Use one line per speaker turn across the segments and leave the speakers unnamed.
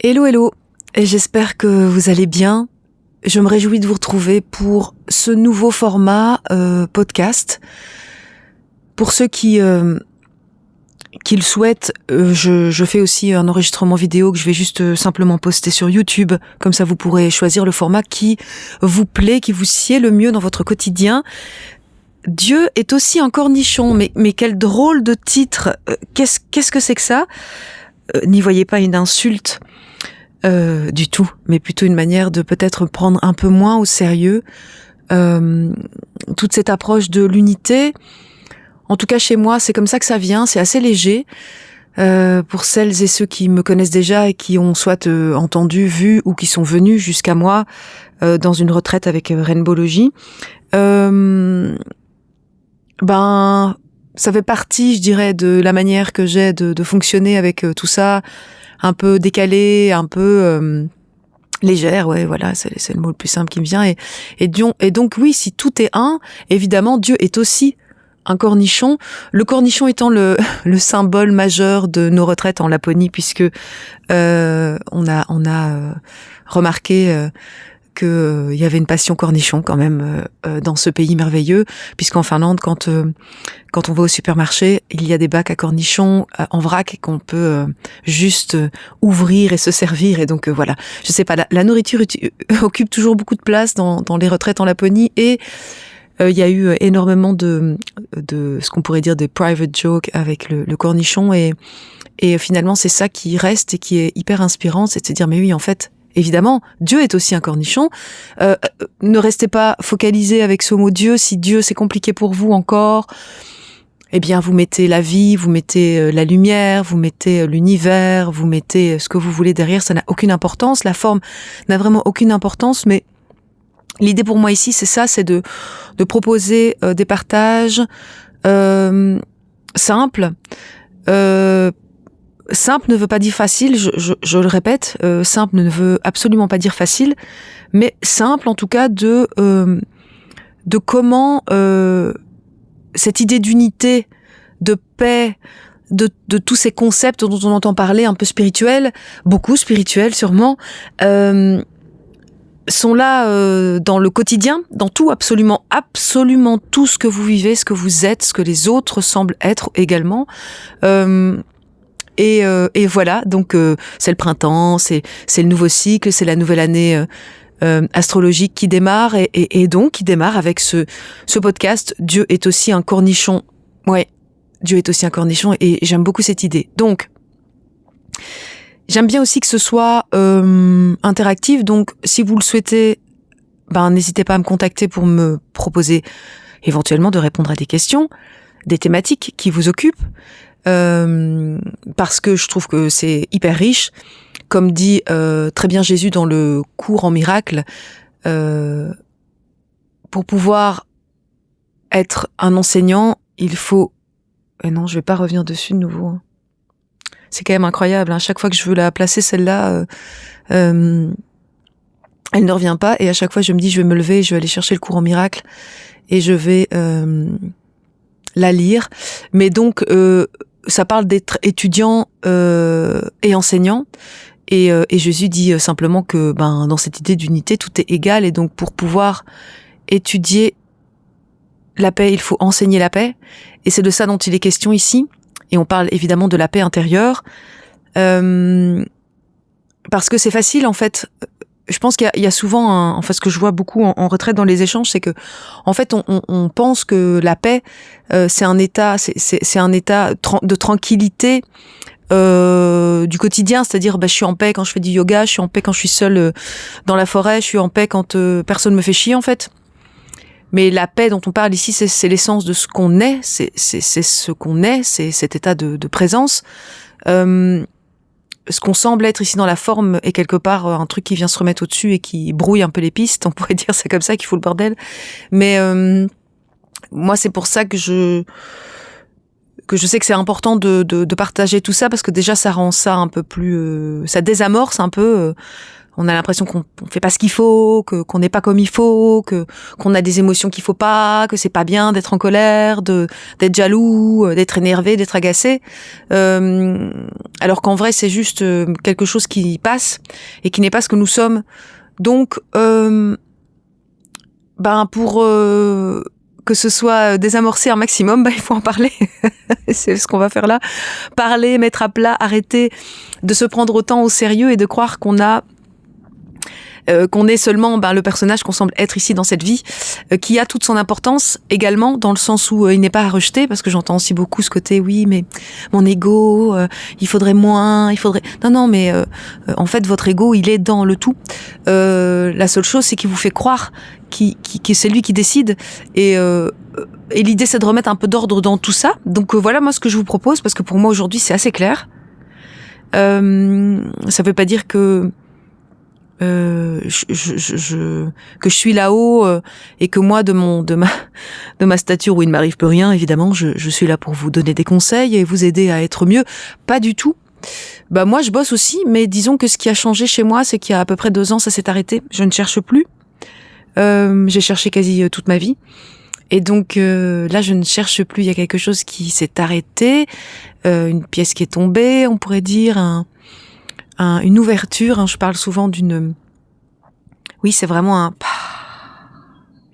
Hello, hello, et j'espère que vous allez bien. Je me réjouis de vous retrouver pour ce nouveau format podcast. Pour ceux qui le souhaitent, je fais aussi un enregistrement vidéo que je vais juste simplement poster sur YouTube. Comme ça, vous pourrez choisir le format qui vous plaît, qui vous sied le mieux dans votre quotidien. Dieu est aussi un cornichon, mais quel drôle de titre. Qu'est-ce que c'est que ça ? N'y voyez pas une insulte du tout, mais plutôt une manière de peut-être prendre un peu moins au sérieux toute cette approche de l'unité. En tout cas, chez moi, c'est comme ça que ça vient, c'est assez léger. Pour celles et ceux qui me connaissent déjà et qui ont soit entendu, vu ou qui sont venus jusqu'à moi dans une retraite avec Rainbowlogie, ça fait partie, je dirais, de la manière que j'ai de fonctionner avec tout ça, un peu décalé, un peu légère, ouais, voilà, c'est le mot le plus simple qui me vient. Et donc, oui, si tout est un, évidemment, Dieu est aussi un cornichon. Le cornichon étant le symbole majeur de nos retraites en Laponie, puisque on a remarqué que il y avait une passion cornichon quand même dans ce pays merveilleux, puisqu'en Finlande, quand on va au supermarché, il y a des bacs à cornichons en vrac qu'on peut juste ouvrir et se servir. Et donc voilà, je sais pas, la nourriture occupe toujours beaucoup de place dans les retraites en Laponie, et il y a eu énormément de ce qu'on pourrait dire des private jokes avec le cornichon, et finalement c'est ça qui reste et qui est hyper inspirant, c'est de se dire mais oui, en fait, évidemment, Dieu est aussi un cornichon. Ne restez pas focalisé avec ce mot Dieu. Si Dieu c'est compliqué pour vous encore, eh bien vous mettez la vie, vous mettez la lumière, vous mettez l'univers, vous mettez ce que vous voulez derrière. Ça n'a aucune importance. La forme n'a vraiment aucune importance. Mais l'idée pour moi ici, c'est ça, c'est de proposer des partages simples. Simple ne veut pas dire facile, je le répète, simple ne veut absolument pas dire facile, mais simple en tout cas de comment cette idée d'unité, de paix, de tous ces concepts dont on entend parler, un peu spirituels, beaucoup spirituels sûrement, sont là dans le quotidien, dans tout, absolument tout ce que vous vivez, ce que vous êtes, ce que les autres semblent être également. Et voilà, donc c'est le printemps, c'est le nouveau cycle, c'est la nouvelle année astrologique qui démarre, et donc qui démarre avec ce podcast. Dieu est aussi un cornichon. Ouais, Dieu est aussi un cornichon, et j'aime beaucoup cette idée. Donc, j'aime bien aussi que ce soit interactif, donc si vous le souhaitez, n'hésitez pas à me contacter pour me proposer éventuellement de répondre à des questions, des thématiques qui vous occupent. Parce que je trouve que c'est hyper riche. Comme dit très bien Jésus dans le cours en miracle, pour pouvoir être un enseignant, il faut... non, je vais pas revenir dessus de nouveau. Hein. C'est quand même incroyable. Hein. Chaque fois que je veux la placer, celle-là, elle ne revient pas. Et à chaque fois, je me dis, je vais me lever, je vais aller chercher le cours en miracle, et je vais la lire. Mais donc... ça parle d'être étudiant et enseignant, et Jésus dit simplement que dans cette idée d'unité, tout est égal, et donc pour pouvoir étudier la paix, il faut enseigner la paix, et c'est de ça dont il est question ici, et on parle évidemment de la paix intérieure, parce que c'est facile en fait. Je pense qu'il y a souvent ce que je vois beaucoup en retraite dans les échanges, c'est que en fait on pense que la paix c'est un état, c'est un état de tranquillité du quotidien, c'est-à-dire je suis en paix quand je fais du yoga, je suis en paix quand je suis seule dans la forêt, je suis en paix quand personne me fait chier en fait. Mais la paix dont on parle ici, c'est l'essence de ce qu'on est, c'est ce qu'on est, c'est cet état de présence. Ce qu'on semble être ici dans la forme est quelque part un truc qui vient se remettre au-dessus et qui brouille un peu les pistes. On pourrait dire c'est comme ça qu'il faut le bordel. Mais moi, c'est pour ça que je sais que c'est important de partager tout ça, parce que déjà ça rend ça un peu plus... ça désamorce un peu on a l'impression qu'on fait pas ce qu'il faut, qu'on n'est pas comme il faut, qu'on a des émotions qu'il faut pas, que c'est pas bien d'être en colère, d'être jaloux, d'être énervé, d'être agacé. Alors qu'en vrai, c'est juste quelque chose qui passe et qui n'est pas ce que nous sommes. Donc, pour que ce soit désamorcé un maximum, il faut en parler. C'est ce qu'on va faire là. Parler, mettre à plat, arrêter de se prendre autant au sérieux et de croire qu'on est seulement le personnage qu'on semble être ici dans cette vie, qui a toute son importance également, dans le sens où il n'est pas à rejeter, parce que j'entends aussi beaucoup ce côté, oui, mais mon ego, il faudrait moins, Non, mais en fait, votre ego, il est dans le tout. La seule chose, c'est qu'il vous fait croire que c'est lui qui décide, et l'idée, c'est de remettre un peu d'ordre dans tout ça. Donc voilà, moi, ce que je vous propose, parce que pour moi, aujourd'hui, c'est assez clair. Ça veut pas dire que que je suis là-haut et que moi de ma stature où il ne m'arrive plus rien, évidemment je suis là pour vous donner des conseils et vous aider à être mieux. Pas du tout. Moi je bosse aussi, mais disons que ce qui a changé chez moi, c'est qu'il y a à peu près 2 ans ça s'est arrêté. Je ne cherche plus. J'ai cherché quasi toute ma vie. Et donc là je ne cherche plus. Il y a quelque chose qui s'est arrêté, une pièce qui est tombée, on pourrait dire, une ouverture, je parle souvent oui, c'est vraiment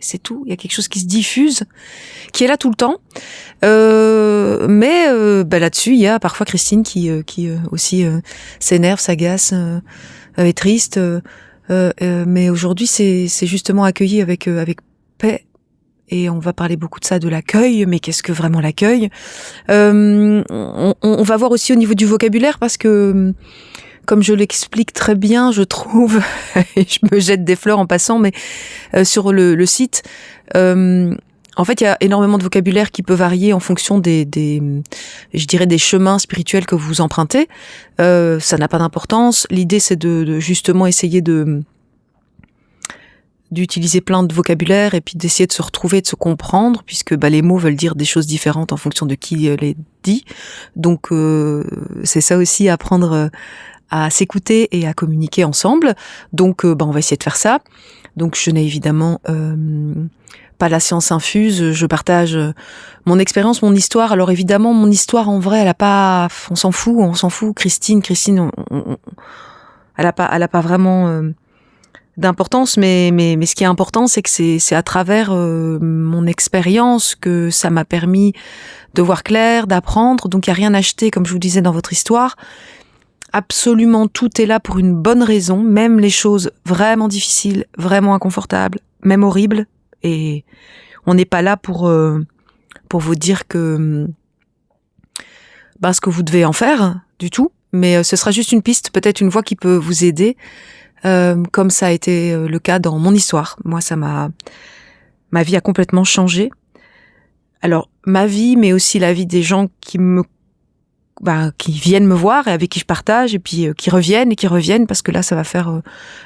c'est tout, il y a quelque chose qui se diffuse, qui est là tout le temps, mais là-dessus, il y a parfois Christine qui aussi s'énerve, s'agace, est triste, mais aujourd'hui, c'est justement accueilli avec paix, et on va parler beaucoup de ça, de l'accueil, mais qu'est-ce que vraiment l'accueil? On va voir aussi au niveau du vocabulaire, parce que comme je l'explique très bien, je trouve, et je me jette des fleurs en passant, mais sur le site, en fait, il y a énormément de vocabulaire qui peut varier en fonction je dirais, des chemins spirituels que vous empruntez. Ça n'a pas d'importance. L'idée, c'est de justement essayer d'utiliser plein de vocabulaire et puis d'essayer de se retrouver, de se comprendre, puisque les mots veulent dire des choses différentes en fonction de qui les dit. Donc, c'est ça aussi, apprendre à s'écouter et à communiquer ensemble. Donc, on va essayer de faire ça. Donc, je n'ai évidemment pas la science infuse. Je partage mon expérience, mon histoire. Alors, évidemment, mon histoire, en vrai, elle a pas... On s'en fout. Christine, elle a pas vraiment d'importance. Mais ce qui est important, c'est que c'est à travers mon expérience que ça m'a permis de voir clair, d'apprendre. Donc, il n'y a rien acheté, comme je vous disais dans votre histoire. Absolument tout est là pour une bonne raison, même les choses vraiment difficiles, vraiment inconfortables, même horribles. Et on n'est pas là pour vous dire que ce que vous devez en faire du tout, mais ce sera juste une piste, peut-être une voie qui peut vous aider, comme ça a été le cas dans mon histoire. Moi, ma vie a complètement changé. Alors, ma vie, mais aussi la vie des gens qui viennent me voir et avec qui je partage, et puis qui reviennent, parce que là, ça va faire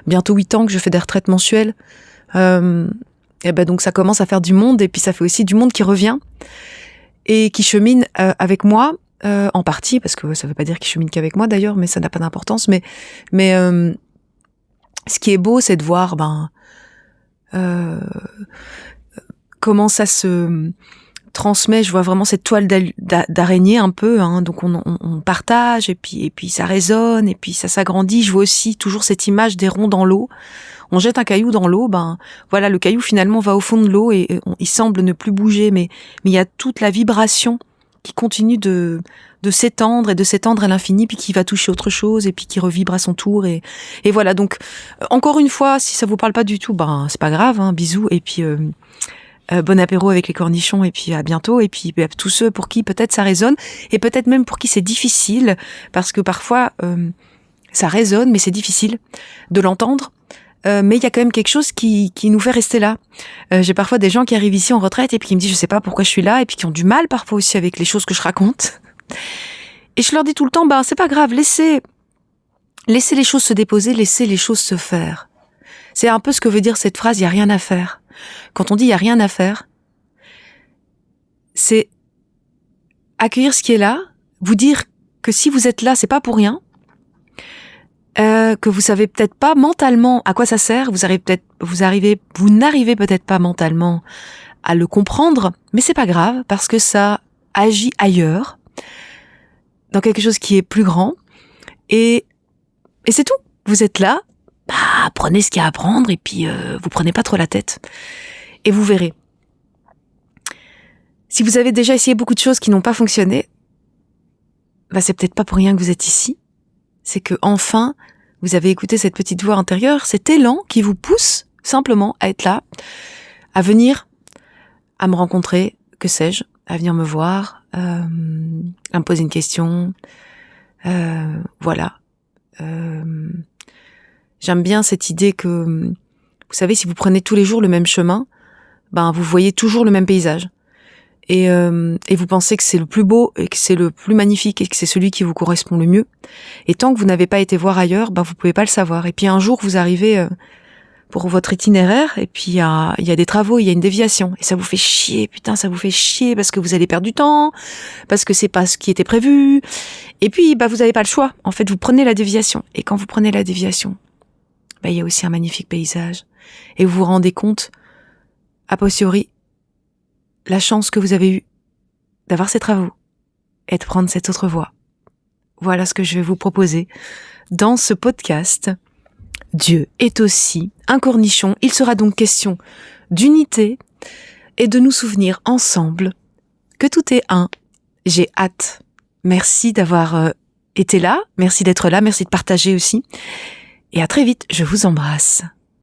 bientôt 8 ans que je fais des retraites mensuelles. Donc ça commence à faire du monde, et puis ça fait aussi du monde qui revient et qui chemine avec moi, en partie, parce que ça veut pas dire qu'ils cheminent qu'avec moi d'ailleurs, mais ça n'a pas d'importance. Mais ce qui est beau, c'est de voir comment ça se transmet. Je vois vraiment cette toile d'araignée un peu, donc on partage, et puis ça résonne, et puis ça s'agrandit. Je vois aussi toujours cette image des ronds dans l'eau. On jette un caillou dans l'eau, voilà, le caillou finalement va au fond de l'eau, et il semble ne plus bouger, mais il y a toute la vibration qui continue de s'étendre à l'infini, puis qui va toucher autre chose, et puis qui revibre à son tour, et voilà. Donc encore une fois, si ça vous parle pas du tout, c'est pas grave, bisous, et puis bon apéro avec les cornichons, et puis à bientôt. Et puis tous ceux pour qui peut-être ça résonne, et peut-être même pour qui c'est difficile, parce que parfois ça résonne, mais c'est difficile de l'entendre. Mais il y a quand même quelque chose qui nous fait rester là. J'ai parfois des gens qui arrivent ici en retraite et puis qui me disent je sais pas pourquoi je suis là, et puis qui ont du mal parfois aussi avec les choses que je raconte. Et je leur dis tout le temps, c'est pas grave, laissez les choses se déposer, laissez les choses se faire. C'est un peu ce que veut dire cette phrase, il y a rien à faire. Quand on dit il y a rien à faire, c'est accueillir ce qui est là, vous dire que si vous êtes là, c'est pas pour rien, que vous savez peut-être pas mentalement à quoi ça sert. Vous n'arrivez peut-être pas mentalement à le comprendre, mais c'est pas grave parce que ça agit ailleurs, dans quelque chose qui est plus grand. Et c'est tout. Vous êtes là, prenez ce qu'il y a à prendre et puis vous prenez pas trop la tête. Et vous verrez. Si vous avez déjà essayé beaucoup de choses qui n'ont pas fonctionné, c'est peut-être pas pour rien que vous êtes ici. C'est que enfin, vous avez écouté cette petite voix intérieure, cet élan qui vous pousse simplement à être là, à venir, à me rencontrer, que sais-je, à venir me voir, à me poser une question. Voilà. J'aime bien cette idée que, vous savez, si vous prenez tous les jours le même chemin, vous voyez toujours le même paysage. Et vous pensez que c'est le plus beau et que c'est le plus magnifique et que c'est celui qui vous correspond le mieux. Et tant que vous n'avez pas été voir ailleurs, vous pouvez pas le savoir. Et puis un jour, vous arrivez pour votre itinéraire et puis il y a des travaux, il y a une déviation. Et ça vous fait chier, ça vous fait chier parce que vous allez perdre du temps, parce que c'est pas ce qui était prévu. Et puis, vous avez pas le choix. En fait, vous prenez la déviation. Et quand vous prenez la déviation, il y a aussi un magnifique paysage. Et vous vous rendez compte, a posteriori, la chance que vous avez eue d'avoir ces travaux et de prendre cette autre voie. Voilà ce que je vais vous proposer dans ce podcast. Dieu est aussi un cornichon. Il sera donc question d'unité et de nous souvenir ensemble que tout est un. J'ai hâte. Merci d'avoir été là. Merci d'être là. Merci de partager aussi. Et à très vite. Je vous embrasse.